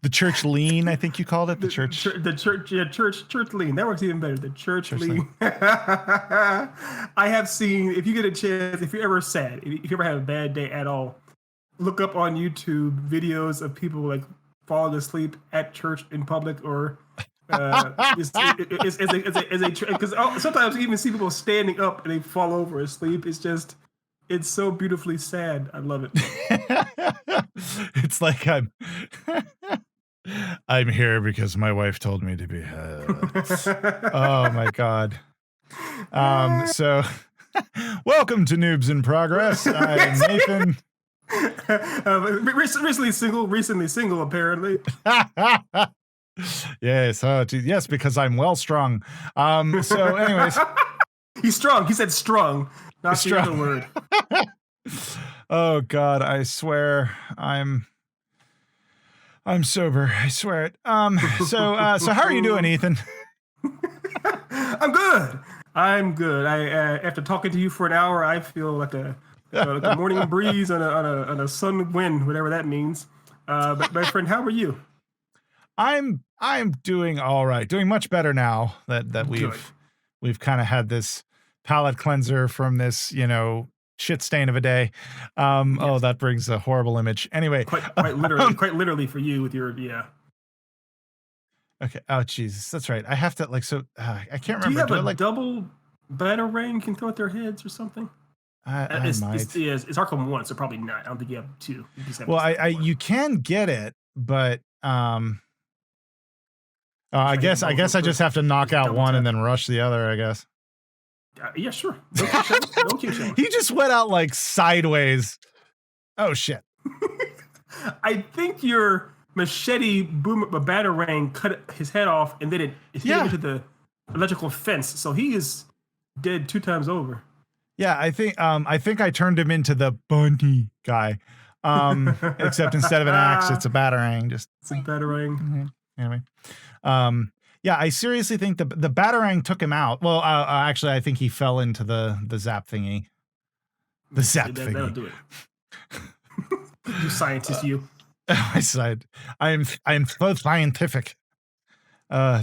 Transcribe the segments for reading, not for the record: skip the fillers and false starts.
The church lean, I think you called it. The church lean. That works even better. The church lean. I have seen, if you get a chance, if you're ever sad, if you ever have a bad day at all, look up on YouTube videos of people like falling asleep at church in public, or because sometimes you even see people standing up and they fall over asleep. It's so beautifully sad. I love it. It's like I'm here because my wife told me to be. Oh my God. So welcome to Noobs in Progress. I'm Nathan. Recently single, apparently. Yes. Oh, geez, yes, because I'm well strung. So anyways. He's strong. He said strong, not the other word. Oh God, I swear I'm sober. I swear it. So how are you doing, Ethan? I'm good. I after talking to you for an hour, I feel like a morning breeze on a sun wind, whatever that means. But my friend, how are you? I'm doing all right. Doing much better now that we've kind of had this palate cleanser from this, shit stain of a day. Yes. Oh, that brings a horrible image. Anyway, quite literally for you with your Okay. Oh Jesus, that's right. I have to I can't remember. Do you have a double batarang you can throw at their heads or something? I might. It's Arkham 1, so probably not. I don't think you have 2. You can get it, but I guess I just have to knock out one and then rush the other, I guess. Yeah, sure. No keep showing. He just went out like sideways. Oh shit. I think your machete batarang cut his head off, and then it hit him into the electrical fence. So he is dead 2 times over. Yeah, I think I turned him into the bunny guy. Except instead of an axe, it's a batarang. It's a batarang. Anyway. Yeah, I seriously think the batarang took him out. Well, actually, I think he fell into the zap thingy. The zap thingy. That'll do it. You scientist, you. I said, I am so scientific.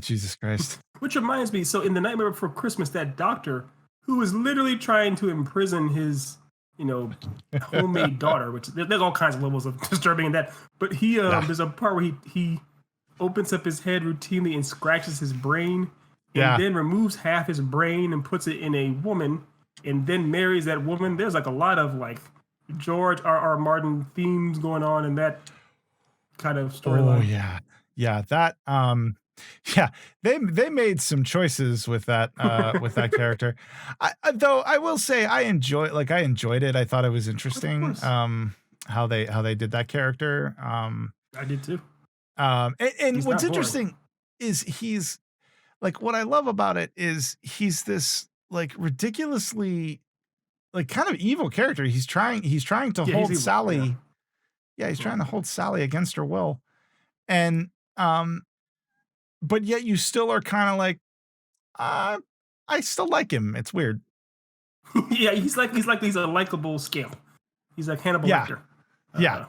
Jesus Christ. Which reminds me, so in The Nightmare Before Christmas, that doctor who was literally trying to imprison his, homemade daughter, which there's all kinds of levels of disturbing in that. But he, there's a part where he opens up his head routinely and scratches his brain, and then removes half his brain and puts it in a woman, and then marries that woman. There's like a lot of like George R.R. Martin themes going on in that kind of storyline. Oh yeah, that they made some choices with that with that character. Though I will say I enjoyed it. I thought it was interesting how they did that character. I did too. And what's interesting is he's like, what I love about it is he's this like ridiculously like kind of evil character. He's trying to hold Sally. Yeah, he's trying to hold Sally against her will. And but yet you still are kind of like, I still like him. It's weird. Yeah, he's a likable scamp. He's like Hannibal Lecter. Yeah.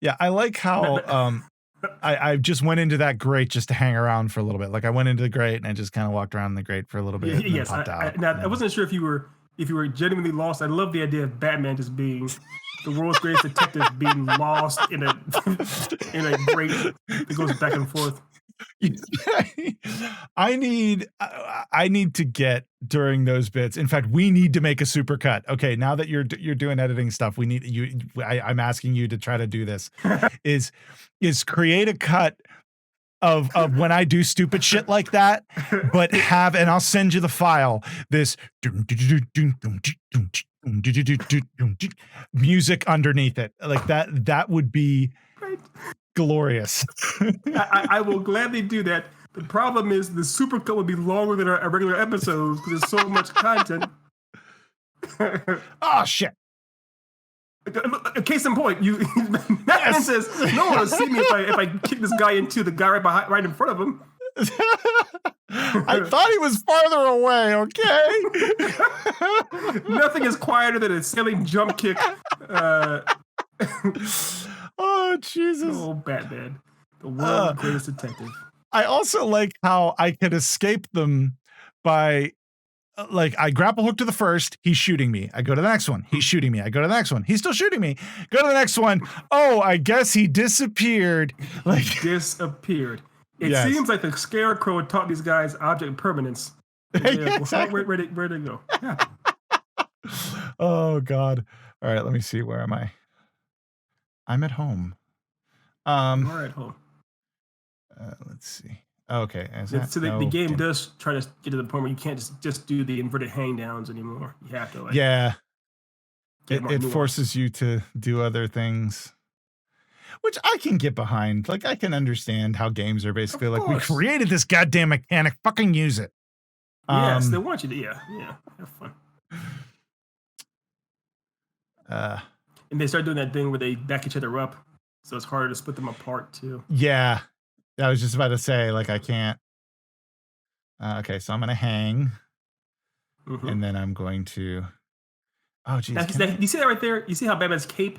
Yeah, I like how I just went into that grate just to hang around for a little bit. Like I went into the grate and I just kind of walked around in the grate for a little bit. And yes, popped out. I wasn't sure if you were genuinely lost. I love the idea of Batman just being the world's greatest detective, being lost in a grate that goes back and forth. I need to get during those bits. In fact, we need to make a supercut. Okay, now that you're doing editing stuff, we need you. I'm asking you to try to do this. is create a cut of when I do stupid shit like that, but and I'll send you the file. This music underneath it, like that would be glorious. I will gladly do that. The problem is the supercut would be longer than our regular episodes because there's so much content. Oh shit. Case in point, Batman says, "No one will see me if I kick this guy into the guy right in front of him." I thought he was farther away. Okay. Nothing is quieter than a sailing jump kick Oh, Jesus. Oh, Batman, the world's Uh, greatest detective. I also like how I can escape them by like I grapple hook to the first, he's shooting me. I go to the next one, he's shooting me. I go to the next one, he's still shooting me. Go to the next one. Oh, I guess he disappeared. He Like, disappeared. It yes. seems like the Scarecrow had taught these guys object permanence. They're Yeah, like, well, huh, exactly. where'd it go? Yeah. Oh God. All right, let me see. Where am I? I'm at home. You Um, are at home. let's see. Okay, is that So the no? game does try to get to the point where you can't just do the inverted hang downs anymore. You have to like Yeah, get more it nuanced. forces you to do other things, which I can get behind. Like I can understand how games are basically Of like, we course. created this goddamn mechanic, fucking use it. Yes, they Um, want you to. Yeah, have fun. uh, And they start doing that thing where they back each other up, so it's harder to split them apart too. yeah, I was just about to say, like, I can't. Okay, so I'm gonna hang, Mm-hmm. and then I'm going to. Oh, Now, geez, can I? you see that right there? You see how Batman's cape?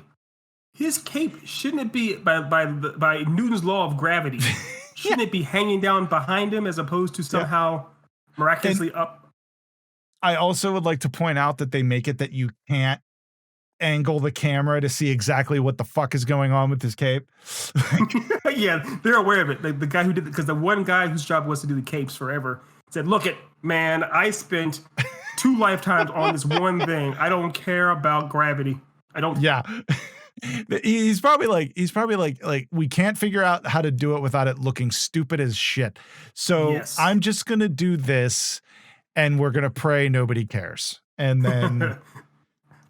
His cape shouldn't it be by Newton's law of gravity? Yeah, Shouldn't it be hanging down behind him as opposed to yeah. somehow And miraculously up? I also would like to point out that they make it that you can't angle the camera to see exactly what the fuck is going on with his cape. Like, Yeah, they're aware of it. The guy who did it, because the one guy whose job was to do the capes forever said, "Look it, man, I spent 2 lifetimes on this one thing. I don't care about gravity. I don't." yeah. He's probably like we can't figure out how to do it without it looking stupid as shit. So Yes. I'm just gonna do this and we're gonna pray nobody cares. And then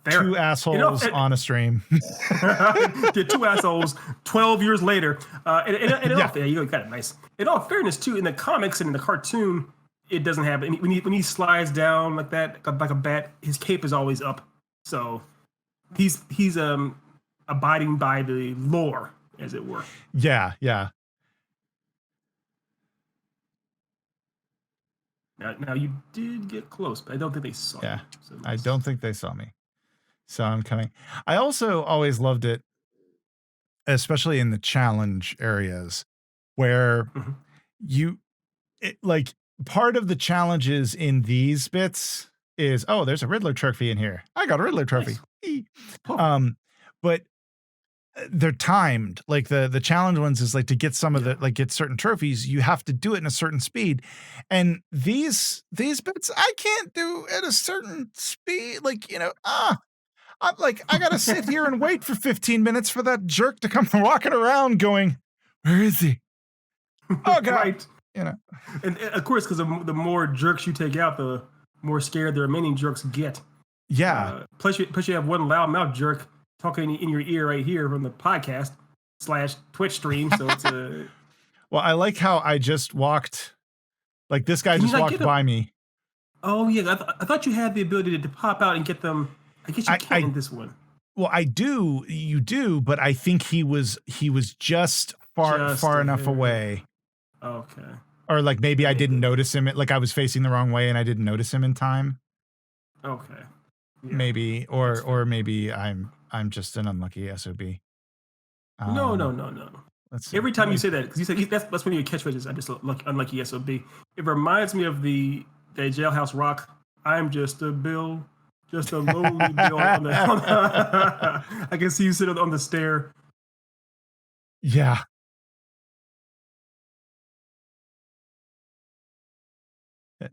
Fair. two You know, assholes on a stream. the two assholes 12 years later. And Yeah. you got it nice. In all fairness, too, in the comics and in the cartoon, it doesn't have it. When he slides down like that, like a bat, his cape is always up. So he's abiding by the lore, as it were. Yeah, yeah. Now you did get close, but I don't think they saw Yeah. you. So I nice. don't think they saw me. So I'm coming. I also always loved it, especially in the challenge areas where Mhm. you like part of the challenges in these bits is, oh, there's a Riddler trophy in here. I got a Riddler trophy. Nice. Eee. Oh, But they're timed. Like the challenge ones is like to get some of yeah. the like get certain trophies, you have to do it in a certain speed. And these bits I can't do at a certain speed. Like, I'm like, I gotta sit here and wait for 15 minutes for that jerk to come walking around going, where is he? Oh God. Right. You know. And of course, because the more jerks you take out, the more scared the remaining jerks get. Yeah. Plus you have one loudmouth jerk talking in your ear right here from the podcast / Twitch stream. So it's a. Well, I like how I just walked, like this guy Can you just not walked get them? by me. Oh yeah, I thought you had the ability to pop out and get them. I guess you can't I in this one. well, I do, you do, but I think he was just Just far a enough hair. away. Okay. Or like maybe That I may didn't be. notice him. Like I was facing the wrong way and I didn't notice him in time. Okay. Yeah, Maybe, that's fair. or maybe I'm just an unlucky SOB. No. Um, let's see. Every How time do you I say that, because you said that's one of your catchphrases. I'm just unlucky SOB. It reminds me of the Jailhouse Rock. I'm just a bill, just a lowly bill I can see you sit on the stair. Yeah.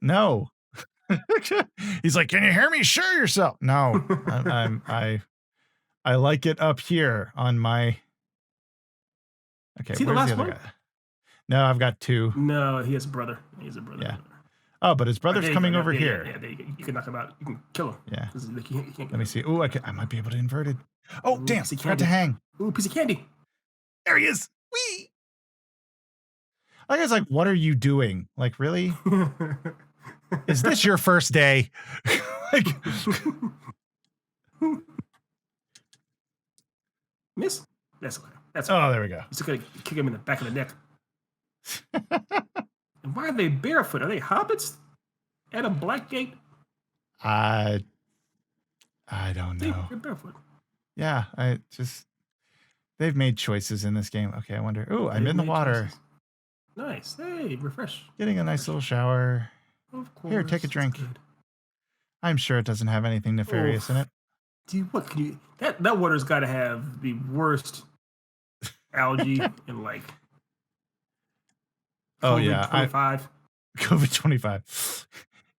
No. He's like, "Can you hear me? Show yourself." No. I like it up here on my. Okay, Is he the where's the last other one? guy? No, I've got two. No, he has a brother. He has a brother. Yeah. Oh, but his All right, brother's there you go. coming over Yeah. here. There you go. You can knock him out. You can kill him. Yeah. Because like, he can't Let get me him. see. Oh, I might be able to invert it. Oh, Ooh, damn. piece of Forgot to candy. hang. Ooh, piece of candy. There he is. Wee. I guess, like, what are you doing? Like, really? Is this your first day? Like, Miss? That's okay. That's okay. oh, there we go. He's just gonna kick him in the back of the neck. And why are they barefoot? Are they hobbits at a black gate? I don't See, know. they're barefoot. Yeah, I just They've made choices in this game. Okay, I wonder. Oh, I'm They've in the made water. choices. Nice. Hey, refresh. Getting a nice little shower. Of Here, take a course, it's drink. good. I'm sure it doesn't have anything nefarious in Oof. it. Dude, what can you? That water's got to have the worst algae in like Oh COVID yeah, I 25. COVID 25.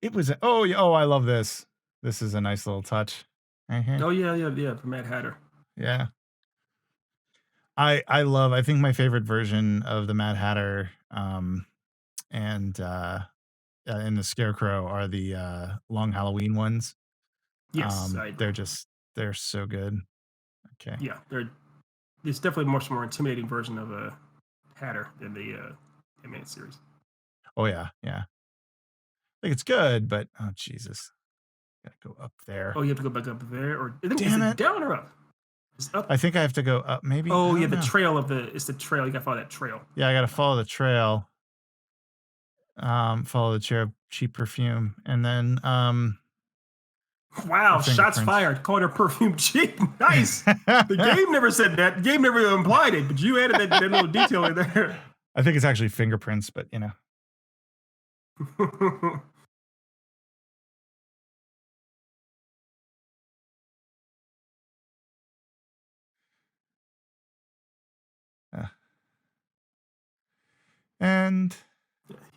It was. Oh yeah. Oh, I love this. This is a nice little touch. Right here. Oh yeah, yeah, yeah. For Mad Hatter. Yeah. I love. I think my favorite version of the Mad Hatter and the Scarecrow are the Long Halloween ones. Yes, I agree. They're just they're so good. Okay. Yeah, it's definitely a much more intimidating version of a Hatter than the animated series. Oh yeah, yeah. Like it's good, but oh Jesus, gotta go up there. Oh, you have to go back up there, or is Damn it it! down or up? It's up. I think I have to go up. Maybe I Oh yeah, don't the know. trail of the it's the trail. You gotta follow that trail. Yeah, I gotta follow the trail. Follow the trail. Cheap perfume, and then the Wow, shots fingerprints. fired. Called her perfume cheap. Nice. The game never said that. The game never implied it, but you added that little detail in there. I think it's actually fingerprints, but you know. Uh, and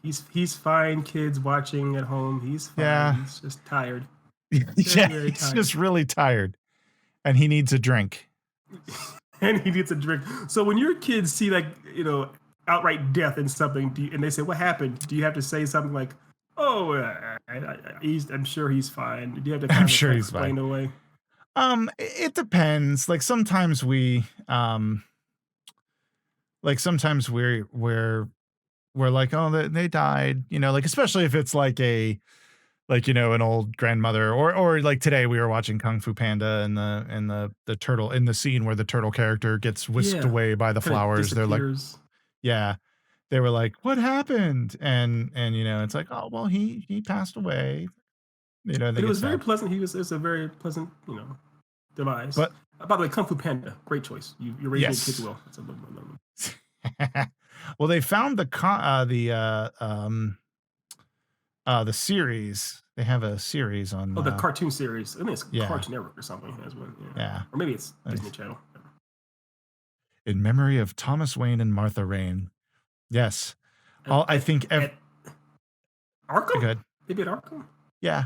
He's fine, kids watching at home. He's fine. yeah, He's just tired. Very, yeah, very he's tired. just really tired, and he needs a drink. And he needs a drink. So when your kids see like, outright death in something, and they say, "What happened?" Do you have to say something like, "Oh, I'm sure he's fine"? Do you have to I'm kind of sure he's fine. explain away? It depends. Like sometimes we're like, oh, they died, like especially if it's like an old grandmother, or like today we were watching Kung Fu Panda and the turtle in the scene where the turtle character gets whisked Yeah, away by the kind of flowers. They're like, disappears. yeah, they were like, what happened? And it's like, oh well, he passed away. They But it get was very sad. pleasant. It's a very pleasant, demise. But By the way, Kung Fu Panda, great choice. You're raising your kids yes. well. Well, they found the series. They have a series on Oh, the cartoon series. I think it's yeah, Cartoon Network or something. As well, yeah. yeah. Or maybe it's Disney Nice. Channel. In memory of Thomas Wayne and Martha Rain. Yes. At, I think at Arkham? good. Maybe at Arkham? Yeah.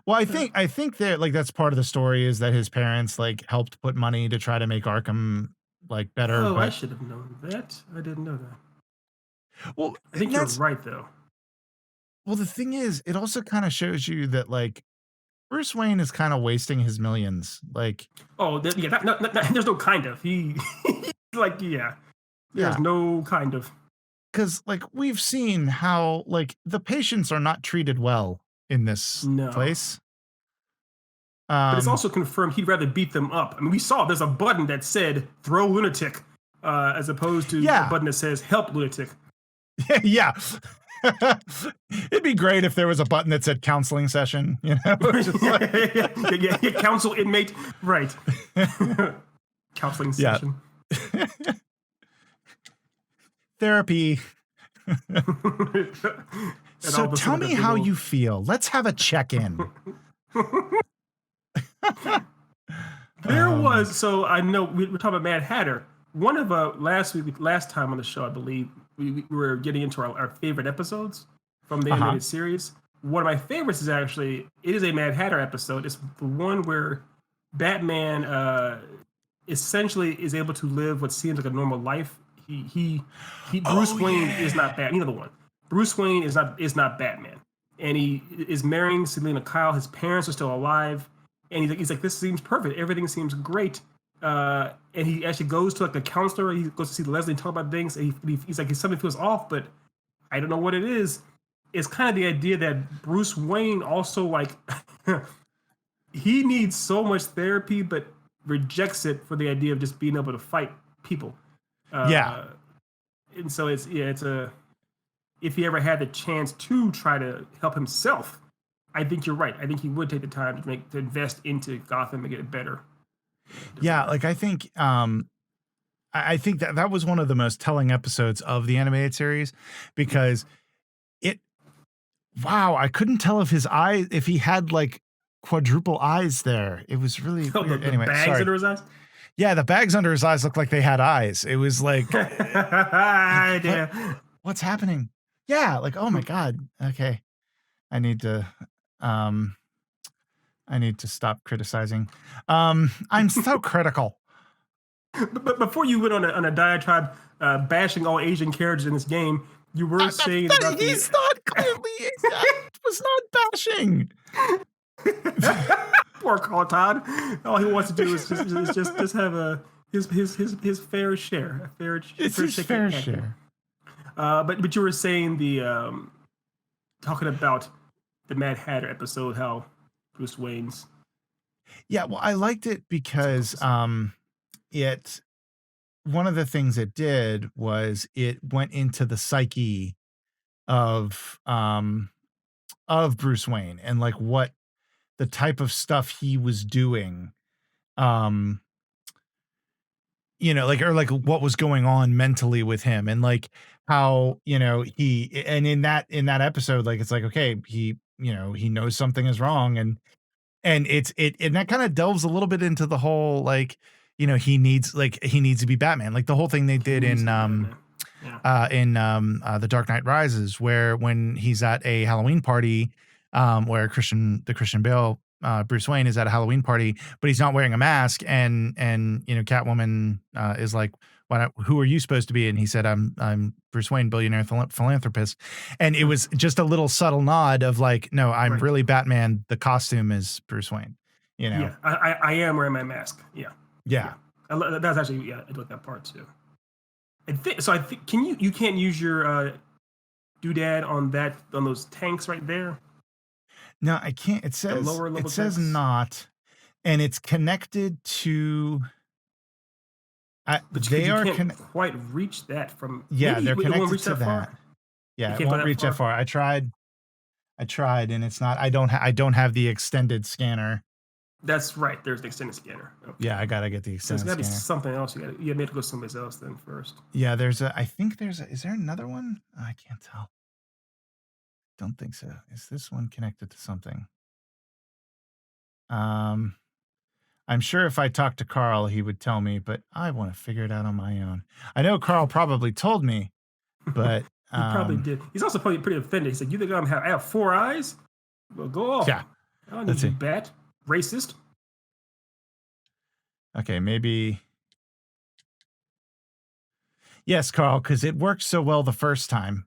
Well, Okay. I think that like that's part of the story is that his parents like helped put money to try to make Arkham like better, Oh, I but should have known that. I didn't know that. well, I think you're that's right, though. well the thing is it also kind of shows you that like Bruce Wayne is kind of wasting his millions. Like Oh, yeah. There's no kind of. Like, yeah. There's yeah, no kind of. cuz like we've seen how like the patients are not treated well in this No. place. But it's Um also confirmed he'd rather beat them up. I mean, we saw there's a button that said throw lunatic, as opposed to a yeah. button that says help lunatic. Yeah. It'd be great if there was a button that said counseling session, Just like, Yeah, counsel inmate. Right. Counseling yeah. session. Therapy. And So all of a tell sudden, me a big how old. you feel. Let's have a check-in. There Oh my was, so I know we're talking about Mad Hatter. One of last time on the show, I believe we were getting into our favorite episodes from the uh-huh. animated series. One of my favorites is actually it is a Mad Hatter episode. It's the one where Batman essentially is able to live what seems like a normal life. He Bruce Oh Wayne is yeah. not Batman. You know the one. Bruce Wayne is not Batman, and he is marrying Selena Kyle. His parents are still alive, and he's like, this seems perfect. Everything seems great. And he actually goes to like a counselor. He goes to see Leslie and talk about things. And he's like, something feels off, but I don't know what it is. It's kind of the idea that Bruce Wayne also like he needs so much therapy, but rejects it for the idea of just being able to fight people. Yeah. And so it's a if he ever had the chance to try to help himself, I think you're right. I think he would take the time to invest into Gotham and get it better. Yeah, like I think I think that that was one of the most telling episodes of the animated series because it wow, I couldn't tell if his eye if he had like quadruple eyes there. It was really Oh, weird. the Anyway, bags sorry. under his eyes. Yeah, the bags under his eyes looked like they had eyes. It was like, what Yeah. what's happening? Yeah, like, oh my God. Okay. I need to um I need to stop criticizing. I'm so critical. But before you went on a diatribe bashing all Asian characters in this game, you were saying about the He's not clearly I was not bashing. poor Carl Todd. All he wants to do is just have a his fair share, a It's fair his shake fair of acting. share. But you were saying the talking about the Mad Hatter episode, how Bruce Wayne's Yeah, well, I liked it because difficulties. it one of the things it did was it went into the psyche of Bruce Wayne and like what the type of stuff he was doing um like or like what was going on mentally with him and like how he and in that episode like it's like okay he knows something is wrong and and that kind of delves a little bit into the whole like he needs to be Batman like the whole thing they He did needs to be Batman. Yeah. in the Dark Knight Rises, where when he's at a Halloween party, where the Christian Bale Bruce Wayne is at a Halloween party, but he's not wearing a mask, and Catwoman is like, who are you supposed to be?" And he said, I'm Bruce Wayne, billionaire philanthropist," and it was just a little subtle nod of like, "No, I'm Right. really Batman. The costume is Bruce Wayne." You know? Yeah. I am wearing my mask. Yeah. Yeah. Yeah. That's actually I like that part too. I think you can't use your doodad on those tanks right there, No, I can't. the lower It level says tanks, not, and it's connected to. but They you are can't quite reach that from. yeah, Maybe they're it won't connected reach to that that. far. You Yeah, it can't go won't that reach that far. far. I tried, and it's not. I don't have the extended scanner. That's right. There's an extended scanner. Okay. Yeah, I gotta get the So it's extended got to be scanner. something else. You have to go someplace else then first. Yeah, I think there's is there another one? I can't tell. Don't think so. Is this one connected to something? Um, I'm sure if I talked to Carl, he would tell me, but I want to figure it out on my own. I know Carl probably told me, but He probably did. He's also probably pretty offended. He said, "You think I have four eyes? Well, go off. yeah, I don't let's need you, see. bat. Racist." Okay, maybe. Yes, Carl, because it worked so well the first time.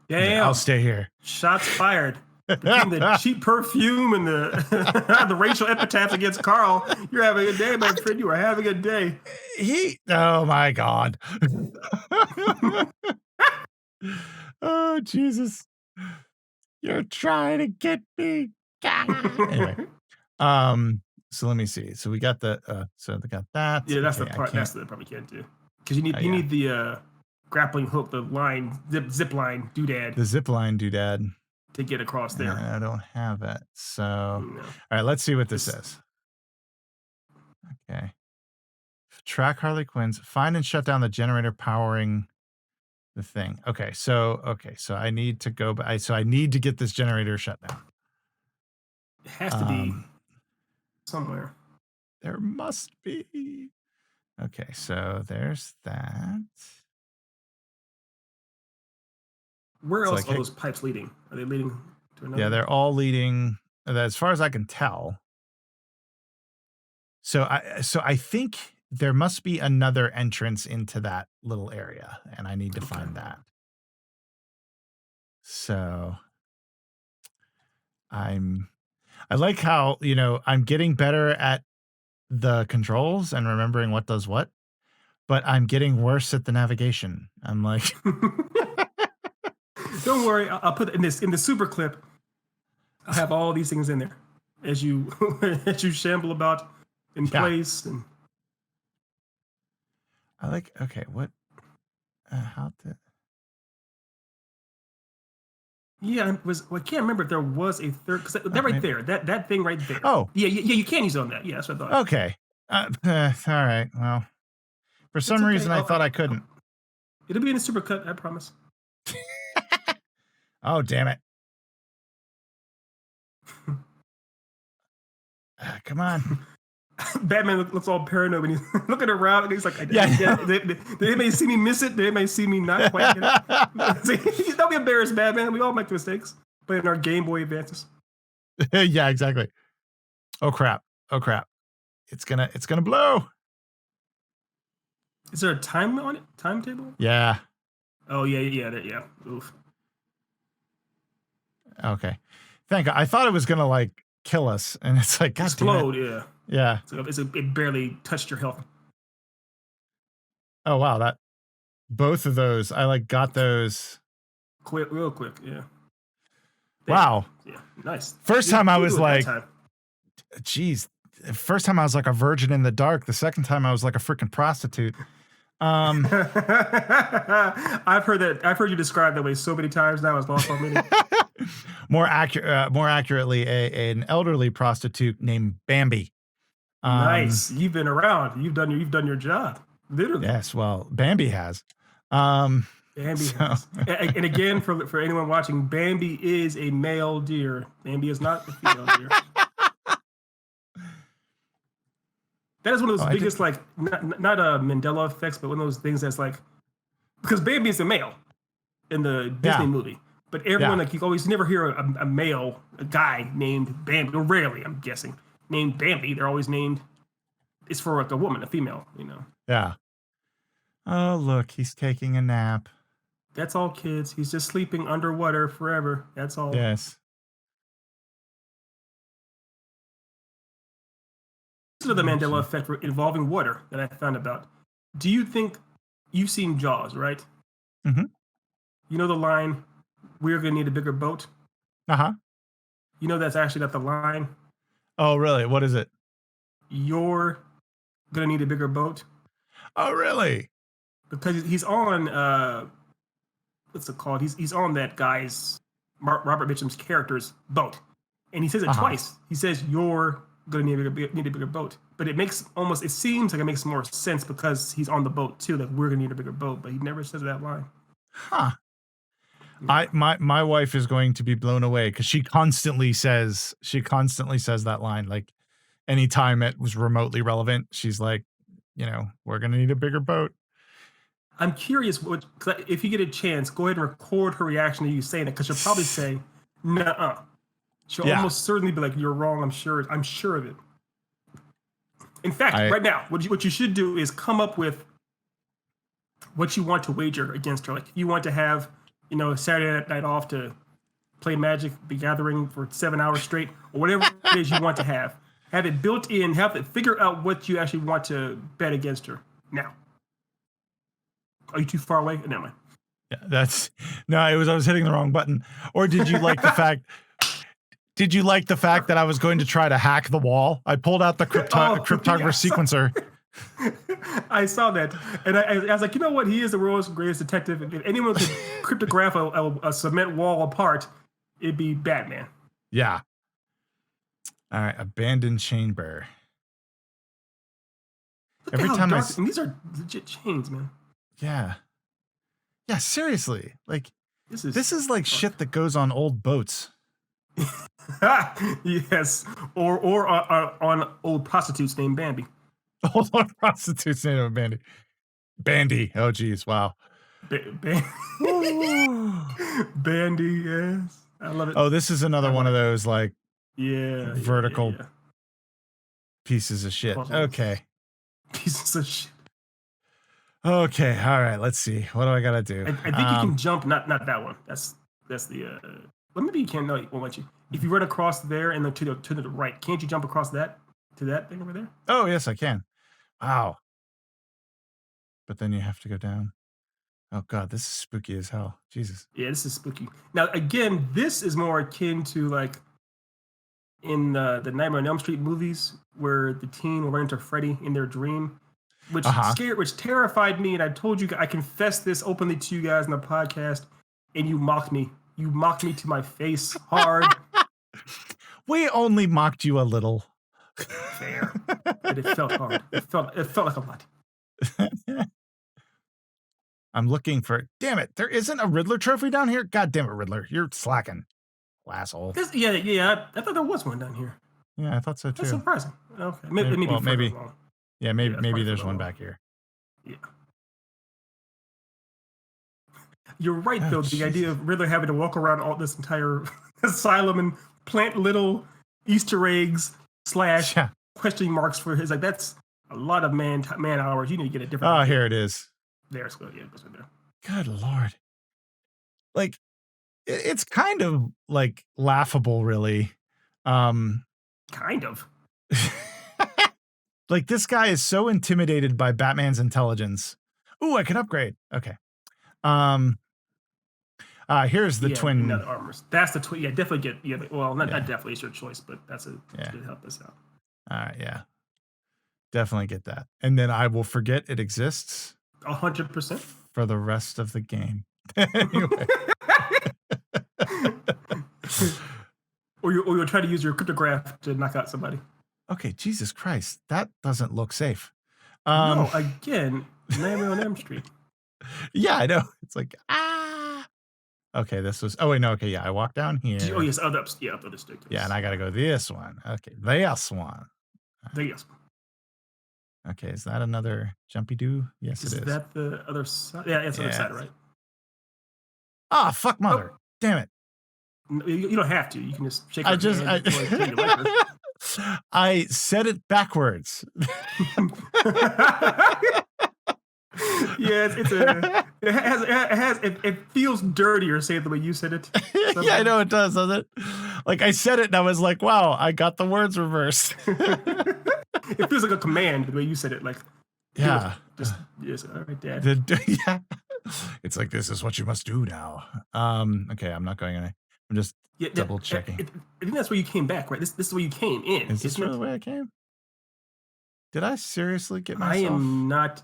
I'll Damn. stay here. Shots fired. Between the cheap perfume and the the racial epithets against Carl, you're having a day, my friend. You are having a day. Oh my God. Oh, Jesus. You're trying to get me. Anyway, so let me see. So we got so they got that. Yeah, that's Okay, the I part. That's can't. the part we can't do because you Yeah, need the grappling hook, the line zip line doodad the zip line doodad. to get across there. I don't have it. So, all No. right, let's see what this Just says. Okay. Track Harley Quinn's. Find and shut down the generator powering the thing. Okay, so I need to go back. So I need to get this generator shut down. it has to be Um, somewhere. there must be. Okay, so there's that. Where It's else like, are hey, those pipes leading? Are they leading to another? yeah, they're all leading as far as I can tell. So I think there must be another entrance into that little area, and I need to Okay. find that. So I like how, I'm getting better at the controls and remembering what does what, but I'm getting worse at the navigation. I'm like, Don't worry, I'll put in the super clip. I'll have all these things in there as you as you shamble about in yeah, place and I like, okay, what, how to, yeah, I can't remember if there was a third because that right maybe, there, that thing right there. oh, Yeah, you can use it on that. Yeah, that's what I thought. okay. All right. Well, For some reason, I thought I couldn't. It'll be in the supercut, I promise. Oh, damn it. Come on. Batman looks all paranoid when he's looking around and he's like, Yeah. They may see me miss it. They may see me not quite get it. Don't be embarrassed, Batman. We all make mistakes. But in our Game Boy Advances. Yeah, exactly. Oh, crap. Oh, crap. It's gonna blow. Is there a time on it? Timetable? Yeah. Oh, yeah. Oof. Okay. Thank God. I thought it was gonna like kill us, and it's like God Explode, damn yeah. Yeah. It barely touched your health. Oh wow, both of those. I like got those. Real quick, yeah. Wow. Yeah, nice. First time I was like, geez. First time I was like a virgin in the dark. The second time I was like a freaking prostitute. I've heard you described that way so many times now. It's lost on me. More accurately, an elderly prostitute named Bambi. Nice. You've been around. You've done your job. Literally. Yes. Well, Bambi has. Bambi has. And again, for anyone watching, Bambi is a male deer. Bambi is not a female deer. That is one of those biggest, like, not a Mandela effects, but one of those things that's like, because Bambi is a male in the Disney movie, but everyone, like, you never hear a guy named Bambi, or rarely, I'm guessing, named Bambi. They're always named, it's for like a woman, a female, you know? Yeah. Oh, look, he's taking a nap. That's all, kids. He's just sleeping underwater forever. That's all. Yes. This is the Mandela effect involving water that I found about. Do you think you've seen Jaws, right? Mm-hmm. You know the line, "We're gonna need a bigger boat." Uh-huh. You know that's actually not the line. Oh, really? What is it? You're gonna need a bigger boat. Oh, really? Because he's on what's it called? He's on that guy's Robert Mitchum's character's boat, and he says it twice. He says, "You're gonna need a bigger boat," but it seems like it makes more sense because he's on the boat too. Like, we're gonna need a bigger boat, but he never says that line. Huh. Yeah. My wife is going to be blown away because she constantly says that line. Like, anytime it was remotely relevant, she's like, we're gonna need a bigger boat. I'm curious, if you get a chance, go ahead and record her reaction to you saying it, because she'll probably say, "Nuh-uh." She'll almost certainly be like, "You're wrong. I'm sure of it." In fact, right now, what you should do is come up with what you want to wager against her. Like, if you want to have, a Saturday night off to play Magic the Gathering for 7 hours straight, or whatever it is you want to have it built in, figure out what you actually want to bet against her. Now, are you too far away? Never mind. Yeah, I was hitting the wrong button. Or did you like the fact? Did you like the fact that I was going to try to hack the wall? I pulled out the cryptographer sequencer. I saw that, and I was like, you know what? He is the world's greatest detective. If anyone could cryptograph a cement wall apart, it'd be Batman. Yeah. All right, abandoned chamber. Look every time dark, and these are legit chains, man. Yeah. Yeah, seriously. Like, this is like shit that goes on old boats. Yes, or on old prostitutes named Bambi. Old prostitutes named Bambi. Bandy. Oh, geez. Wow. Bandy, yes. I love it. Oh, this is another one of those, like, vertical pieces of shit. Okay. Pieces of shit. Okay. All right. Let's see. What do I got to do? I think you can jump. Not that one. That's the... Well, maybe you can. No, it won't let you. If you run across there and then to the right, can't you jump across that to that thing over there? Oh, yes, I can. Wow. But then you have to go down. Oh, God, this is spooky as hell. Jesus. Yeah, this is spooky. Now, again, this is more akin to, like, in the Nightmare on Elm Street movies, where the teen will run into Freddy in their dream, which terrified me. And I told you, I confessed this openly to you guys in the podcast, and you mocked me. You mocked me to my face hard. We only mocked you a little. Fair. But it felt hard. It felt like a lot. I'm looking for. Damn it! There isn't a Riddler trophy down here. God damn it, Riddler! You're slacking, asshole. I thought there was one down here. Yeah, I thought so That's too. surprising. Okay, Maybe, maybe well, further maybe. along. Yeah, Yeah, it's maybe probably there's further one along. back here. Yeah. You're right, Oh, though. The idea Jesus. of Riddler having to walk around all this entire asylum and plant little Easter eggs slash Yeah. questioning marks for his that's a lot of man hours. You need to get a different. Oh, idea. here it is. There's good. Yeah, goes right there. Good Lord. Like, it's kind of like laughable, really. Kind of. Like, this guy is so intimidated by Batman's intelligence. Ooh, I can upgrade. Okay. Here's the twin. Another armors. That's the twin. Yeah, definitely get. Yeah, well, not definitely it's your choice, but that's to help us out. All right, yeah. Definitely get that. And then I will forget it exists 100%. for the rest of the game. Anyway. Or you'll try to use your cryptograph to knock out somebody. Okay, Jesus Christ. That doesn't look safe. No, again, Nightmare on Elm Street. Yeah, I know. It's like, okay, this was. Oh, wait, no. Okay, yeah. I walk down here. Oh, yes. Up the staircase. Yeah, and I got to go this one. Okay, this one. Yes. Okay, is that another jumpy doo? Yes, it is. Is that the other side? Yeah, it's the other side, right? Ah, fuck mother. Damn it. You don't have to. You can just shake I her just, hand before you like her. I said it backwards. Yeah, it feels dirtier saying the way you said it. Yeah, I know it does, doesn't it? Like, I said it and I was like, wow, I got the words reversed. It feels like a command the way you said it. Like, yeah. Just yes, all right, Dad. Yeah. It's like, this is what you must do now. Okay, I'm not going in. I'm just double checking. I think that's where you came back, right? This is where you came in. Is this really the way I came? Did I seriously get myself? I am not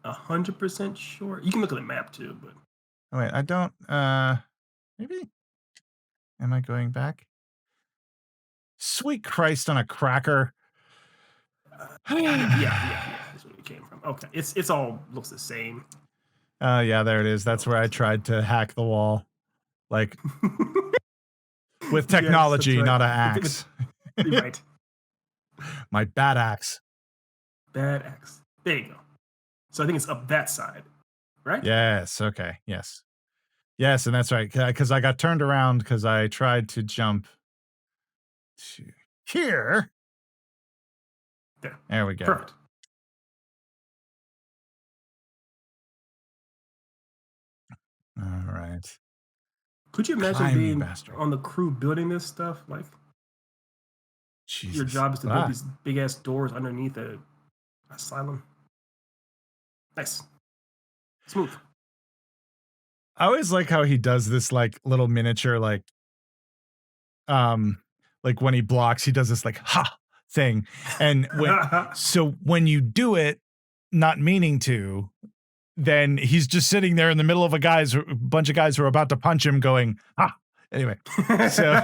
100% sure. You can look at the map too, but oh, wait, I don't. Maybe. Am I going back? Sweet Christ on a cracker. Yeah. That's where you came from. Okay, it's all looks the same. Yeah, there it is. That's where I tried to hack the wall, like with technology, yes, right. not an axe. Right. My bad axe. Bad axe. There you go. So I think it's up that side, right? Yes. Okay. Yes. Yes, and that's right. Because I got turned around because I tried to jump to here. There we go. Perfect. All right. Could you imagine being on the crew building this stuff? Like, Jesus. Your job is to build these big ass doors underneath the asylum. Nice. Smooth. I always like how he does this like little miniature, like when he blocks, he does this like ha thing. And when you do it, not meaning to, then he's just sitting there in the middle of a bunch of guys who are about to punch him going, ha. Anyway, so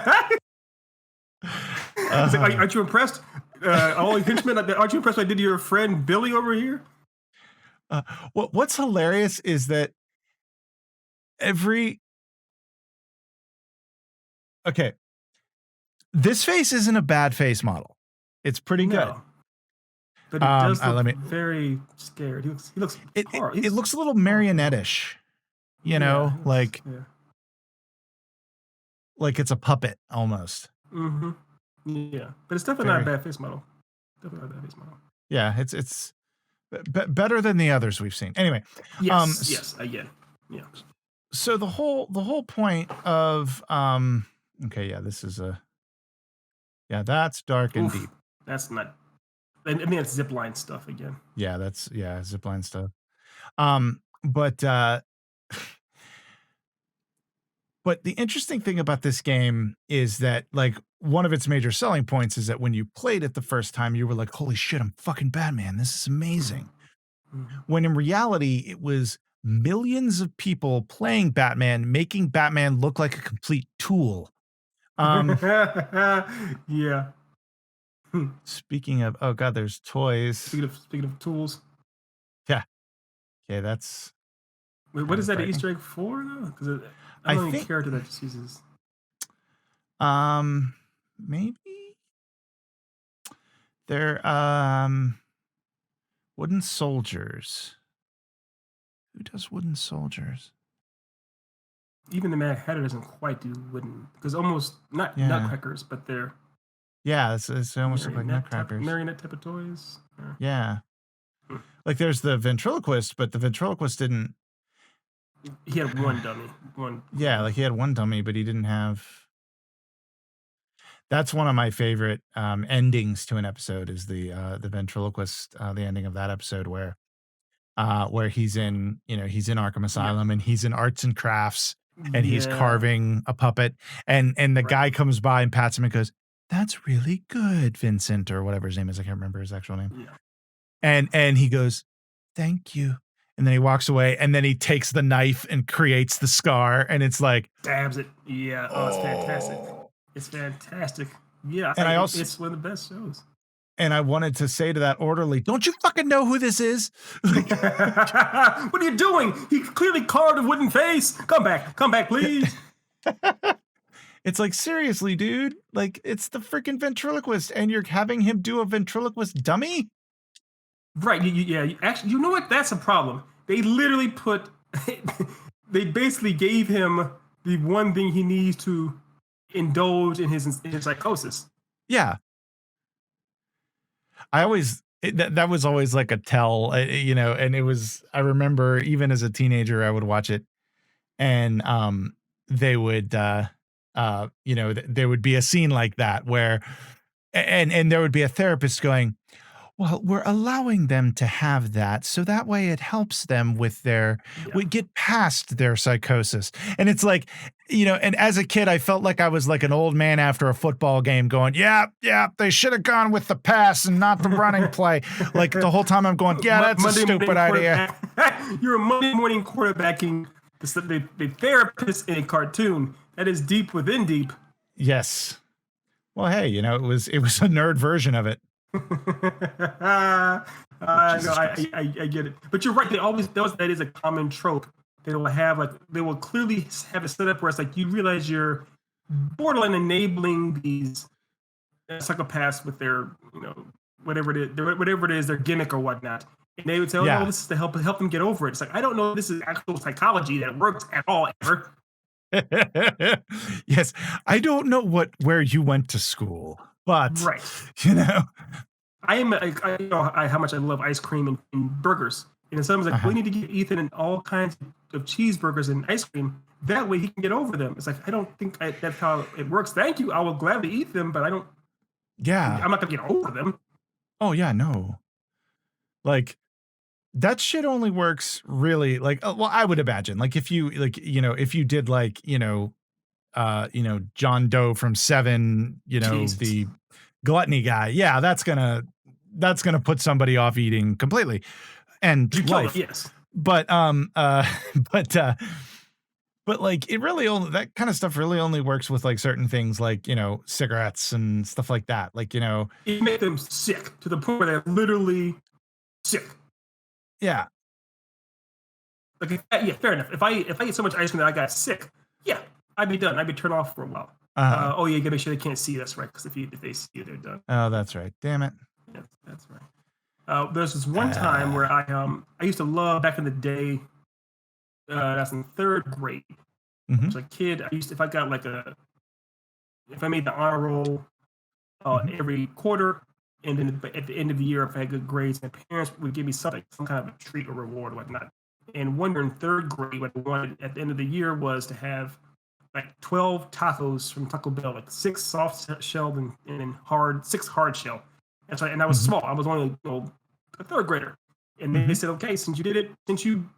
aren't you impressed? All the henchmen, aren't you impressed I did your friend Billy over here? What's hilarious is that this face isn't a bad face model. It's pretty good. But he does look very scared. He looks it looks a little marionette-ish, like it's a puppet almost. Mm-hmm. Yeah, but it's definitely not a bad face model. Yeah, it's better than the others we've seen. Anyway, yes, again, yeah. So the whole point of this is that's dark and deep. That's not. I mean, it's zipline stuff again. Yeah, that's zipline stuff. But the interesting thing about this game is that, like, one of its major selling points is that when you played it the first time, you were like, holy shit, I'm fucking Batman. This is amazing. Mm-hmm. When in reality, it was millions of people playing Batman, making Batman look like a complete tool. Yeah. Speaking of, oh God, there's toys. Speaking of tools. Okay, that's Wait, what kind is of that an frightening. Easter egg for though? Because I I don't know any think character that just uses. maybe they're wooden soldiers. Who does wooden soldiers? Even the Mad Hatter doesn't quite do wooden because almost not Yeah. nutcrackers, but they're Yeah, it's almost look like nutcrackers. marionette type of toys. Yeah. Hmm. Like there's the ventriloquist, but the ventriloquist didn't He had one dummy, one. yeah, like he had one dummy, but he didn't have that's one of my favorite endings to an episode is the ventriloquist, the ending of that episode where he's in, he's in Arkham Yeah, Asylum and he's in arts and crafts and he's yeah, carving a puppet and the right. guy comes by and pats him and goes, "That's really good, Vincent," or whatever his name is. I can't remember his actual name. Yeah, And he goes, "Thank you." And then he walks away and then he takes the knife and creates the scar and it's like, stabs it. Yeah. Oh, it's fantastic. "Oh." It's fantastic. Yeah, And it's one of the best shows. I wanted to say to that orderly, "Don't you fucking know who this is?" Like, What are you doing? He clearly carved a wooden face. Come back, please. it's like, seriously, dude. Like, it's the freaking ventriloquist, and you're having him do a ventriloquist dummy? Right. Yeah. Actually, you know what? That's a problem. They literally put. They basically gave him the one thing he needs to indulge in his psychosis. Yeah. That was always like a tell, and it was, I remember even as a teenager, I would watch it and, they would, there would be a scene like that where, and there would be a therapist going, "Well, we're allowing them to have that, so that way it helps them with Yeah. we get past their psychosis." And it's like, and as a kid, I felt like I was like an old man after a football game going, "Yeah, yeah, they should have gone with the pass and not the running play." Like the whole time I'm going, "Yeah, that's a stupid idea." You're a Monday morning quarterbacking the therapist in a cartoon that is deep within deep. Yes. Well, hey, it was a nerd version of it. No, Jesus Christ. I get it, but you're right. They always that is a common trope. They will have they will clearly have a setup where it's like you realize you're borderline enabling these psychopaths with their whatever it is their gimmick or whatnot, and they would say, "Oh no, Yeah. this is to help them get over it." It's like I don't know, if this is actual psychology that works at all ever. Yes. I don't know where you went to school, but Right. you know. I know how much I love ice cream and burgers. And someone's like, Uh-huh. we need to give Ethan all kinds of cheeseburgers and ice cream. That way he can get over them. It's like, I don't think that's how it works. Thank you. I will gladly eat them, but Yeah. I'm not going to get over them. Oh yeah, no. Like that shit only works really like well, I would imagine. Like if you if you did like, John Doe from Seven, Jesus. the gluttony guy. Yeah, that's gonna put somebody off eating completely and You kill them, life. yes. But but like it really only that kind of stuff really only works with like certain things like, cigarettes and stuff like that. Like, It makes them sick to the point where they're literally sick. yeah. Like, yeah, fair enough. If I eat so much ice cream that I got sick, yeah, I'd be done. I'd be turned off for a while. Oh yeah, you gotta make sure they can't see. That's right. Because if they see you, they're done. Oh, that's right. Damn it. Yeah, that's right. There's this one time where I used to love back in the day. That's in third grade. Mhm, As a kid, if I got if I made the honor roll mhm, every quarter, and then at the end of the year, if I had good grades, my parents would give me something, some kind of a treat or reward or whatnot. And one year in third grade, what I wanted at the end of the year was to have like 12 tacos from Taco Bell, like six soft shelled and then six hard shell. That's right. And I was mhm, small. I was only a third grader. And they mhm, said, okay, since you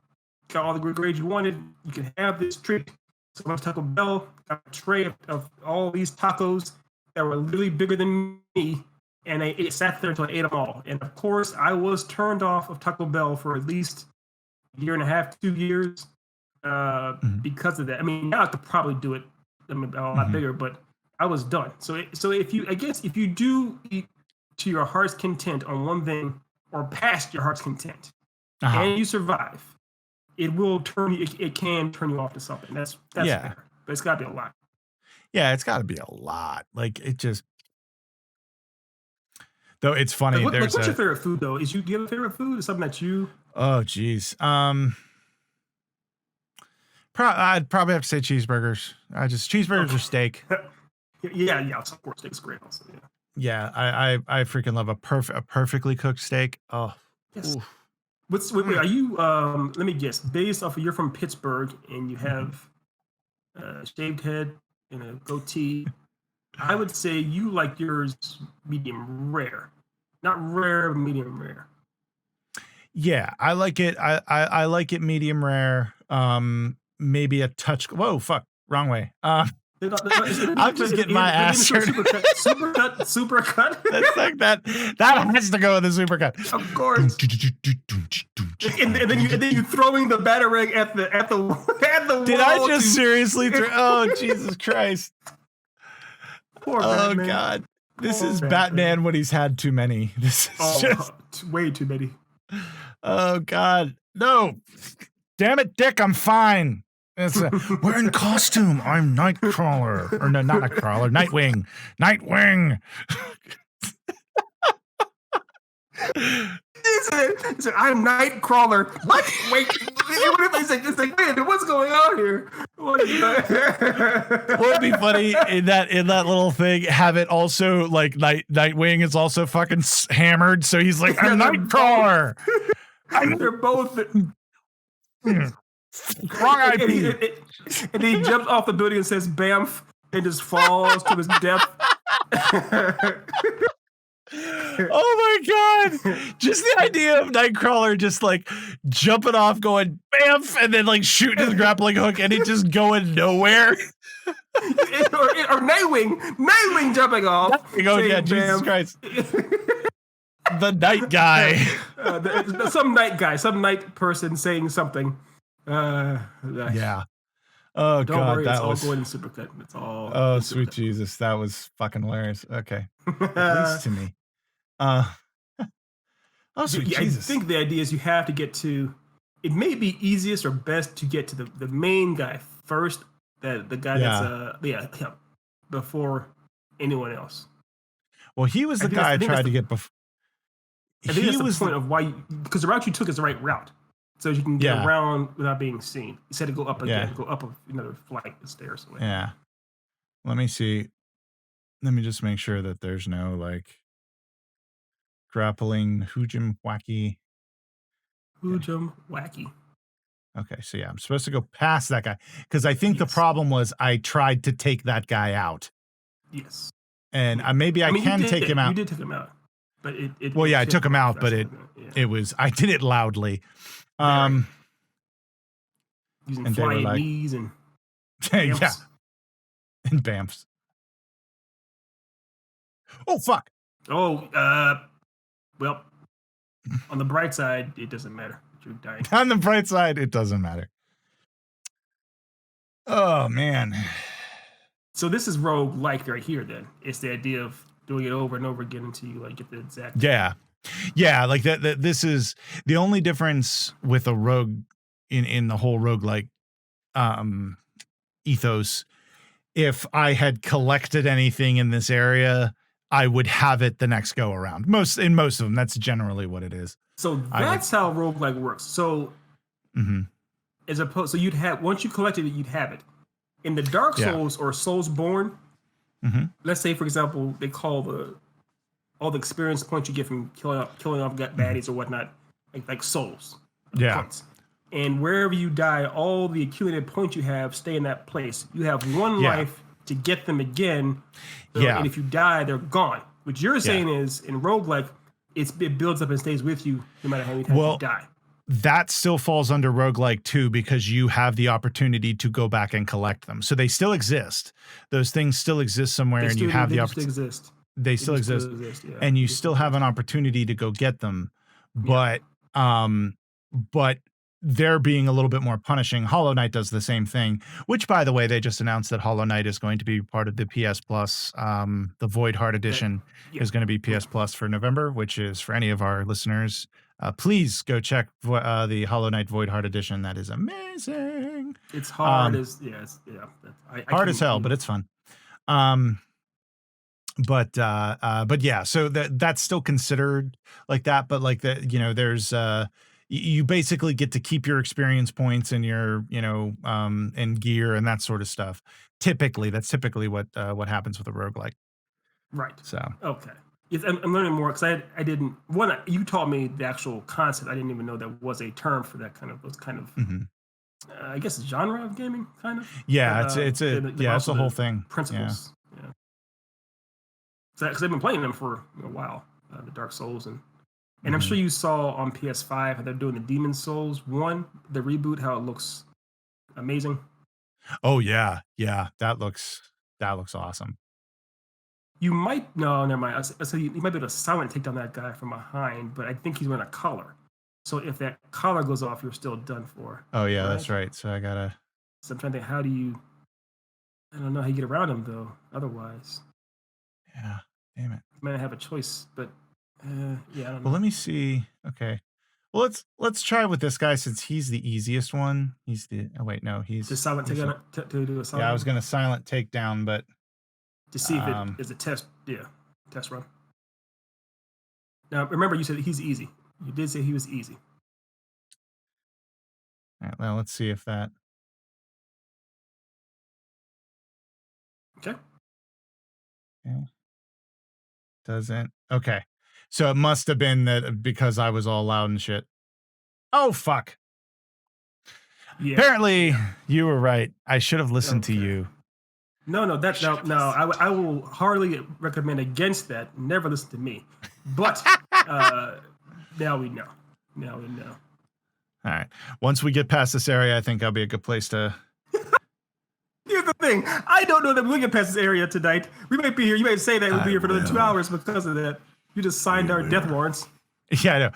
got all the good grades you wanted, you can have this treat. So I went to Taco Bell, got a tray of all these tacos that were literally bigger than me. And I sat there until I ate them all. And of course, I was turned off of Taco Bell for at least a year and a half, 2 years mhm, because of that. I mean, now I could probably do it a lot mhm. bigger, but I was done. So if you do eat to your heart's content on one thing or past your heart's content, Uh-huh. and you survive, it will turn you. It can turn you off to something. That's Yeah. fair, but it's got to be a lot. Yeah, it's got to be a lot. Like it just. Though it's funny. Like, There's what's your favorite food though? Do you have a favorite food? Is something that you? Oh geez. I'd probably have to say cheeseburgers. Cheeseburgers or steak. Yeah. Of course, steak's great. Also, yeah. Yeah, I freaking love a perfectly cooked steak. Oh, yes. Oof. Wait, are you? Let me guess. Based off of you're from Pittsburgh and you have a shaved head and a goatee. I would say you like yours medium rare, not rare, but medium rare. Yeah, I like it. I like it medium rare. Maybe a touch. Whoa, fuck, wrong way. I'm just getting my ass hurt. Super cut. That's like that. That has to go in the super cut. Of course. and then you throwing the batarang at the wall. Did I just seriously throw? Oh Jesus Christ! Poor oh Batman. God, this is Batman when he's had too many. This is just way too many. Oh God, no! Damn it, Dick, I'm fine. We're in costume. I'm Nightcrawler, or no, not Nightcrawler. Nightwing. Nightwing. I'm Nightcrawler. What? Wait. It's like, wait, what's going on here? What would be funny in that little thing? Have it also like Nightwing is also fucking hammered, so he's like, I'm Nightcrawler. They're both. Wrong IP. And he jumps off the building and says "Bamf" and just falls to his death. Oh my God. Just the idea of Nightcrawler just like jumping off, going "Bamf," and then like shooting his grappling hook and it just going nowhere. or Nightwing jumping off. Oh yeah, Jesus Christ. The night guy. Some night person saying something. Yeah. Oh don't God, worry, that it's was all going in supercut. It's all. Oh sweet Jesus, that was fucking hilarious. Okay, at least to me. Oh sweet Jesus. I think the idea is you have to get to. It may be easiest or best to get to the main guy first. The guy that's before anyone else. Well, he was the guy I tried to get before. I think that's the point of why, because the route you took is the right route. So you can get around without being seen. You said to go up again, go up another flight of stairs. Yeah. Let me see. Let me just make sure that there's no like grappling hoojum wacky. Hoojum wacky. Okay, so yeah, I'm supposed to go past that guy because I think the problem was I tried to take that guy out. Yes. And maybe I can take him out. You did take him out. But I took him out, but it was I did it loudly. Using and flying like, knees and yeah, and bamfs. Oh fuck! Oh, well, on the bright side, it doesn't matter. You're dying. On the bright side, it doesn't matter. Oh man! So this is rogue-like right here. Then it's the idea of doing it over and over again until you like get the exact. Yeah, like that. This is the only difference with a rogue in the whole roguelike ethos. If I had collected anything in this area, I would have it the next go around. In most of them, that's generally what it is. So that's how roguelike works. So as opposed, so you'd have once you collected it, you'd have it. In the Dark Souls or Soulsborne, let's say for example, they call all the experience points you get from killing off baddies or whatnot, like souls. Points. And wherever you die, all the accumulated points you have stay in that place. You have one life to get them again. And if you die, they're gone. What you're saying is in roguelike, it builds up and stays with you no matter how many times you die. That still falls under roguelike too, because you have the opportunity to go back and collect them. So they still exist. Those things still exist somewhere, and you have the opportunity. They still exist, and you still have an opportunity to go get them. But they're being a little bit more punishing. Hollow Knight does the same thing, which, by the way, they just announced that Hollow Knight is going to be part of the PS Plus. The Void Heart Edition is going to be PS Plus for November, which is for any of our listeners. Please go check the Hollow Knight Void Heart edition. That is amazing. It's hard as yeah. I Hard as couldn't hell, but it's fun. Um, but yeah, so that's still considered like that, but like there's you basically get to keep your experience points and your and gear and that sort of stuff. That's typically what happens with a roguelike. right. So Okay. Yes, I'm learning more because I didn't you taught me the actual concept. I didn't even know there was a term for that kind of mhm. I guess genre of gaming kind of. Yeah, But, it's a also whole the thing. principles. Yeah. Because I've been playing them for a while, the Dark Souls, and I'm Mhm. sure you saw on PS5 how they're doing the Demon Souls 1, the reboot, how it looks amazing. Oh yeah, yeah, that looks awesome. You might no, never mind. So you might be able to silent take down that guy from behind, but I think he's wearing a collar. So if that collar goes off, you're still done for, Oh yeah, right? that's right. So I gotta. So I'm trying to think, how do you? I don't know how you get around him though. Otherwise, Yeah, damn it. you might not have a choice. But yeah, I don't Well, know. let me see. Okay. Well, let's try with this guy since he's the easiest one. He's the oh wait, no, To silent take down to do a yeah, silent I was one gonna silent takedown, but to see if it is a test. Yeah, test run. Now remember, you said he's easy. You did say he was easy. all right, well, let's see if that Okay. okay, doesn't. Okay. So it must have been that because I was all loud and shit. Oh fuck. Yeah. Apparently Yeah. you were right. I should have listened to Okay. you. No, no, that no, no. I will hardly recommend against that. Never listen to me. But now we know. Now we know. All right. Once we get past this area, I think that'll be a good place to. Here's the thing. I don't know that we'll get past this area tonight. We might be here. You might say that we'll be here for another 2 hours because of that. You just signed our death warrants. Yeah, I know.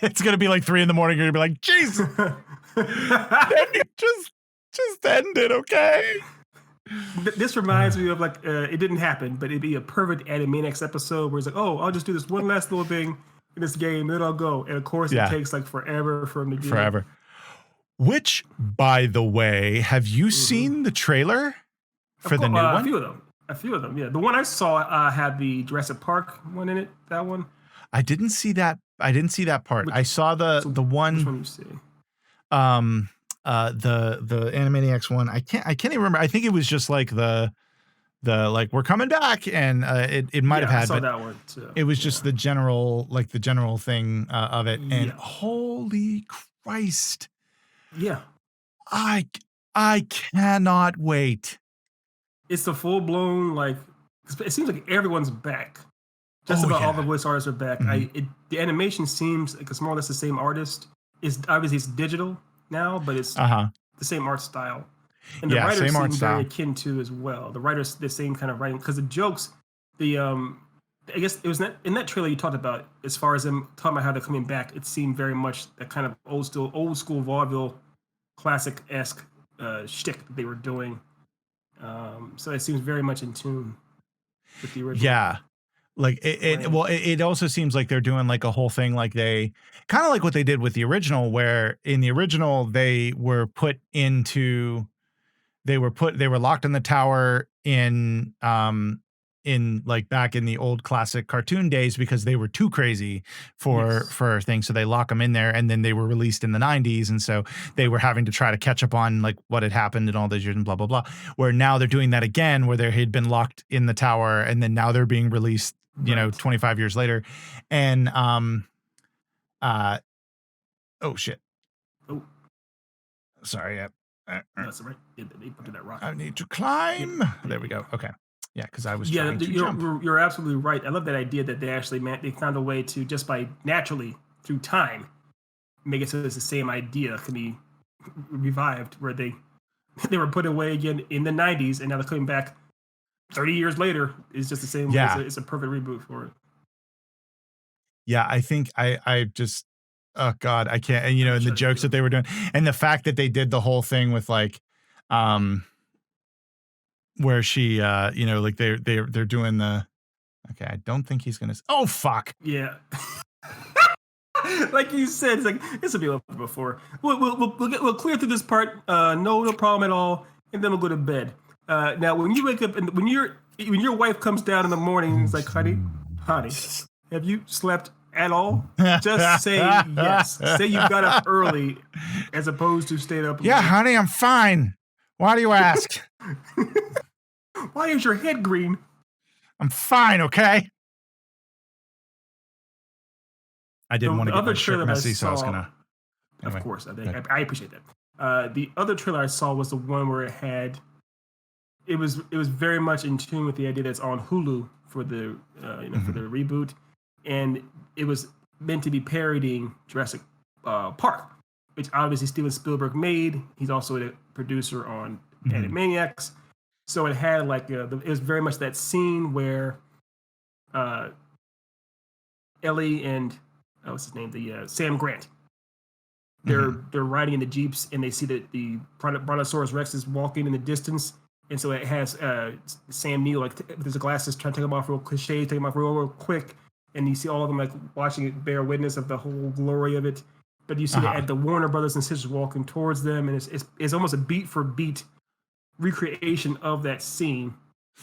It's gonna be like 3 a.m. You're gonna be like, Jesus, just end it, okay? This reminds me of like it didn't happen, but it'd be a perfect Animaniacs episode where it's like, oh, I'll just do this one last little thing in this game, then I'll go. And of course, Yeah. it takes like forever for him to do. Forever. Which, by the way, have you seen the trailer for the new one? A few of them. Yeah, the one I saw had the Jurassic Park one in it. That one. I didn't see that. Part. I saw the one. Which one you see? The Animaniacs one. I can't even remember. I think it was just like the like we're coming back, and it might have had. I saw but that one too. It was just the general thing of it, and Yeah. holy Christ, Yeah, I cannot wait. it's the full blown like. It seems like everyone's back. Just about all the voice artists are back. The animation seems like it's more or less the same artist. It's obviously it's digital now, but it's the same art style. And the writers seem very akin to as well. The writers the same kind of writing because the jokes, I guess it was in that trailer you talked about as far as them talking about how they're coming back. It seemed very much that kind of old school vaudeville, classic esque shtick that they were doing. So it seems very much in tune with the original. Yeah. Like it also seems like they're doing like a whole thing like they kind of like what they did with the original, where in the original they were locked in the tower in like back in the old classic cartoon days because they were too crazy for things, so they lock them in there, and then they were released in the 90s, and so they were having to try to catch up on like what had happened in all those years and blah blah blah, where now they're doing that again where they had been locked in the tower and then now they're being released 25 years later, and oh shit, sorry, That's right. They put to that rock. I need to climb. There we go. Okay. Yeah, because I was trying to jump. You're absolutely right. I love that idea that they actually they found a way to just by naturally through time make it so it's the same idea can be revived where they were put away again in the 90s and now they're coming back 30 years later. It's just the same. Yeah. It's a perfect reboot for it. Yeah, I think I just oh god, I can't. And and the jokes that they were doing, and the fact that they did the whole thing with like where she like they're doing the okay, I don't think he's gonna oh fuck. Yeah. Like you said, it's like this will be over before. We'll clear through this part. No problem at all, and then we'll go to bed. Now, when you wake up and when your wife comes down in the morning, it's like, honey, have you slept at all? Just say yes. Say you got up early, as opposed to stayed up. Yeah, late. honey, I'm fine. Why do you ask? Why is your head green? I'm fine, okay? I didn't want to get my shirt messy, so I was gonna. Anyway, of course, I appreciate that. The other trailer I saw was the one where it was very much in tune with the idea that it's on Hulu for the for the reboot, and it was meant to be parodying Jurassic Park, which obviously Steven Spielberg made. He's also a producer on Animaniacs, so it had like it was very much that scene where Ellie and what's his name, the Sam Grant. They're riding in the jeeps and they see that the Brontosaurus Rex is walking in the distance, and so it has Sam Neill like with his glasses trying to take them off real cliche, take them off real quick, and you see all of them like watching it, bear witness of the whole glory of it. But you see the Warner brothers and sisters walking towards them, and it's almost a beat for beat recreation of that scene,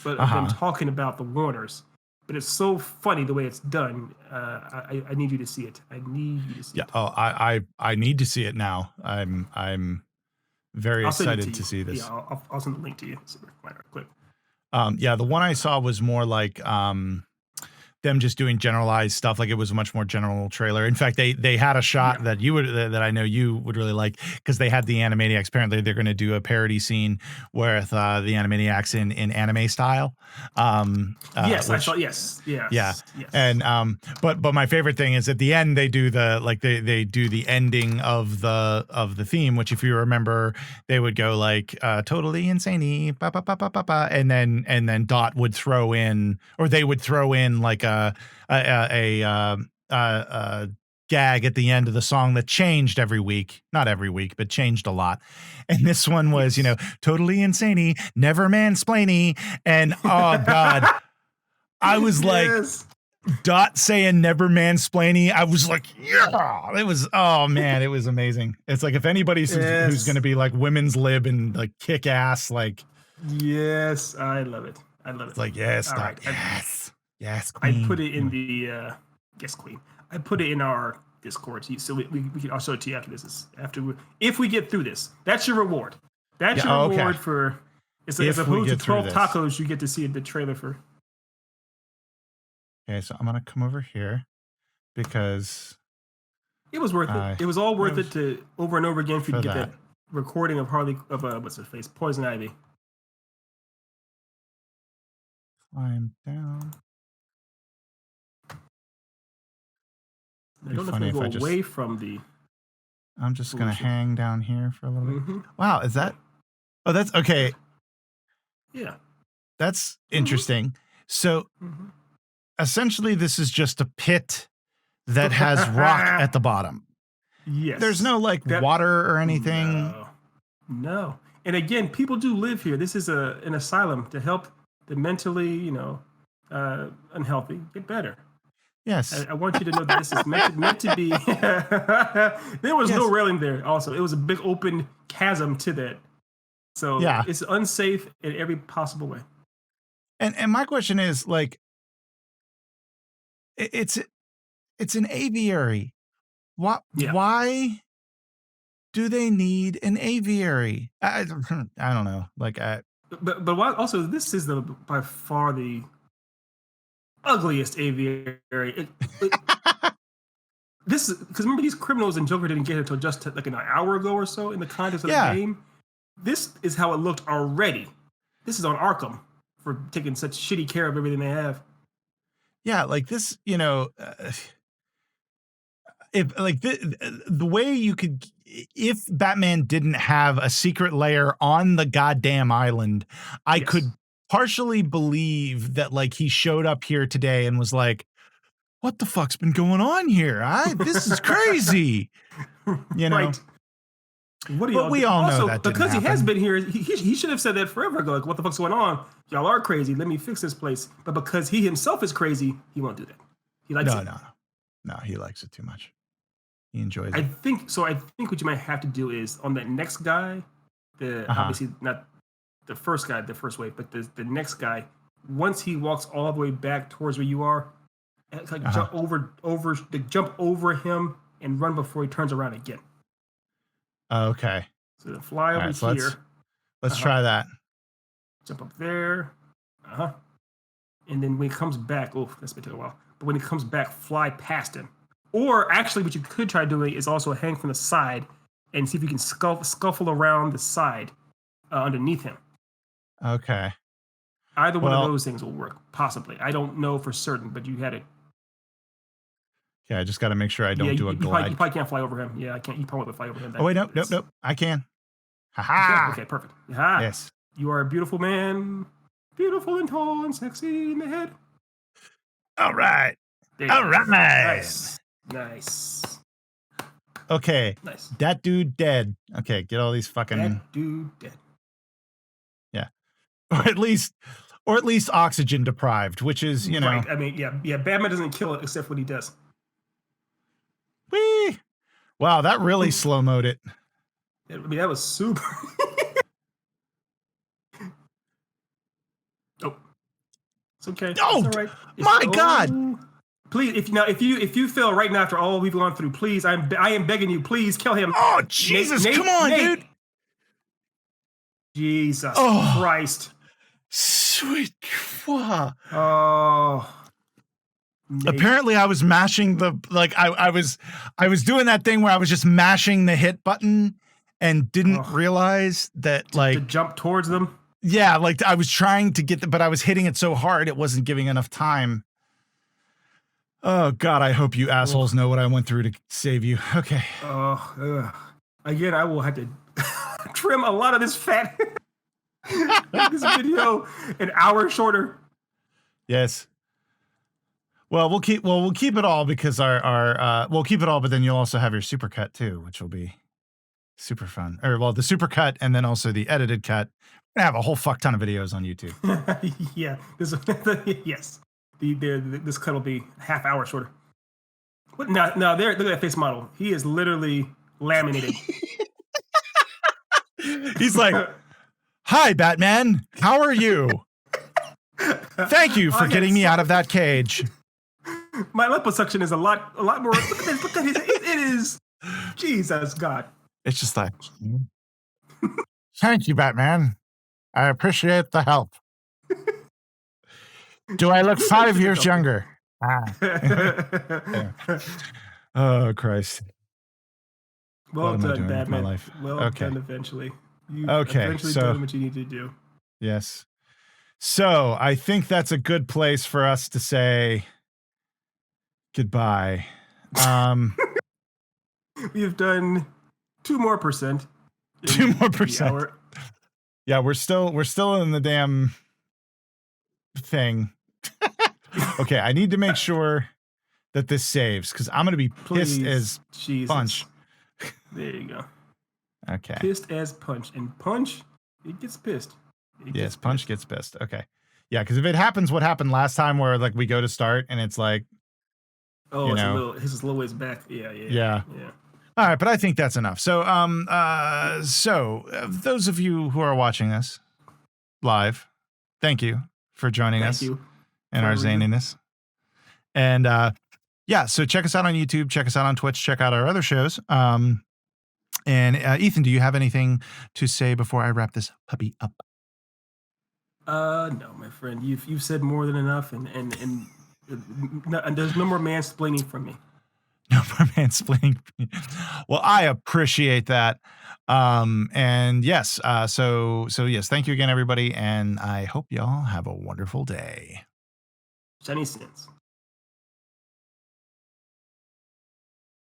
but them talking about the Warners. But it's so funny the way it's done. I need you to see it. I need you to see it. Oh, I need to see it now. I'm very excited to see this. Yeah, I'll send the link to you. Quick. Yeah, the one I saw was more like them just doing generalized stuff. Like it was a much more general trailer. In fact, they had a shot that that I know you would really like, because they had the Animaniacs. Apparently, they're going to do a parody scene with the Animaniacs in anime style. Yes, I saw. Yes. And but my favorite thing is at the end they do they do the ending of the theme, which if you remember, they would go like totally insane-y, ba, ba, ba, ba, ba, ba, and then Dot would throw in, or they would throw in like a gag at the end of the song that changed every week. Not every week, but changed a lot. And this one was, totally insane-y, never mansplainy. And oh God, I was like, Dot saying never mansplainy. I was like, yeah, it was, oh man, it was amazing. It's like, if anybody's who's going to be like women's lib and like kick ass, like, yes, I love it. It's like, yes, Dot, right. yes, queen. I put it in the, yes, queen. I put it in our Discord, so we can. I'll show it to you after this. If we get through this, that's your reward. That's your reward for. As opposed to 12 tacos, you get to see the trailer for. Okay, so I'm gonna come over here because it was worth it. It was all worth it to over and over again for you to get that recording of what's her face, Poison Ivy. Climb down. I don't know if I go away from the. I'm just going to hang down here for a little bit. Wow, is that? Oh, that's okay. Yeah. That's interesting. So essentially, this is just a pit that has rock at the bottom. Yes. There's no water or anything. No. And again, people do live here. This is an asylum to help the mentally, unhealthy get better. Yes. I want you to know that this is meant to be. There was no railing there. Also, it was a big open chasm to that. So it's unsafe in every possible way. And my question is, like, it's an aviary. Why do they need an aviary? I don't know. But why, also, this is by far the ugliest aviary. This is because remember, these criminals in Joker didn't get here until just like an hour ago or so in the context of the game. This is how it looked already. This is on Arkham for taking such shitty care of everything they have. Yeah, like this, if like the way you could, if Batman didn't have a secret lair on the goddamn island, I could partially believe that like he showed up here today and was like, what the fuck's been going on here? This is crazy. Right. But we all know that because he has been here. He should have said that forever ago. Like, what the fuck's going on? Y'all are crazy. Let me fix this place. But because he himself is crazy, he won't do that. He likes it. No, he likes it too much. He enjoys I it. think so. I think what you might have to do is on that next guy, obviously not the first guy, the first wave, but the next guy. Once he walks all the way back towards where you are, it's like jump over him and run before he turns around again. Okay. So then fly All over right, so here. let's try that. Jump up there. And then when he comes back, that's gonna take a while. But when he comes back, fly past him. Or actually, what you could try doing is also hang from the side and see if you can scuffle around the side underneath him. Okay. Either one of those things will work, possibly. I don't know for certain, but you had it. Yeah, I just got to make sure I don't do a glide. You probably can't fly over him. Yeah, I can't. You probably won't fly over him. Oh wait, nope. I can. Ha. Okay, perfect. Ha. Yes. You are a beautiful man, beautiful and tall and sexy in the head. All right. All right. Nice. Okay. Nice. That dude dead. Okay, get all these fucking. That dude dead. Yeah. Or at least oxygen deprived, which is, you know. Right. I mean, yeah. Batman doesn't kill it except when he does. Whee! Wow, that really slow-moed it. I mean, that was super. It's okay. Oh, it's all right. My God! Please, if you fail right now after all we've gone through, please, I am begging you, please kill him. Oh Jesus! Come on, dude. Jesus Christ! Sweet. Wow. Oh. Nate. Apparently, I was mashing I was doing that thing where I was just mashing the hit button and didn't realize that to jump towards them. Yeah, like I was trying to get but I was hitting it so hard it wasn't giving enough time. Oh God, I hope you assholes know what I went through to save you. Okay. Again, I will have to trim a lot of this fat. Make this video an hour shorter. Yes. Well, we'll keep it all because we'll keep it all, but then you'll also have your supercut too, which will be super fun. Or the supercut and then also the edited cut. We're gonna have a whole fuck ton of videos on YouTube. Yeah. Yes. This cut will be half hour shorter. But now there, look at that face model. He is literally laminated. He's like, "Hi, Batman. How are you? Thank you for getting me out of that cage." My liposuction is a lot more. Look at this. It is. Jesus God. It's just like, thank you, Batman. I appreciate the help. Do I look 5 years younger? Oh Christ. Well done, Batman. Well done eventually. You eventually done what you need to do. Yes. So I think that's a good place for us to say goodbye. We've done 2 more percent. 2 more percent. Yeah, we're still in the damn thing. Okay, I need to make sure that this saves because I'm gonna be pissed as punch. There you go. Okay. Pissed as punch. And punch, it gets pissed. Yes, punch gets pissed. Okay. Yeah, because if it happens what happened last time where like we go to start and it's like it's a little ways back. Yeah. All right, but I think that's enough. So those of you who are watching this live, thank you for joining us in our zaniness. And so check us out on YouTube, check us out on Twitch, check out our other shows. And Ethan, do you have anything to say before I wrap this puppy up? No, my friend. You've said more than enough, and there's no more mansplaining from me. No more mansplaining. Well, I appreciate that. And yes, so yes, thank you again, everybody, and I hope y'all have a wonderful day. Shiny sins.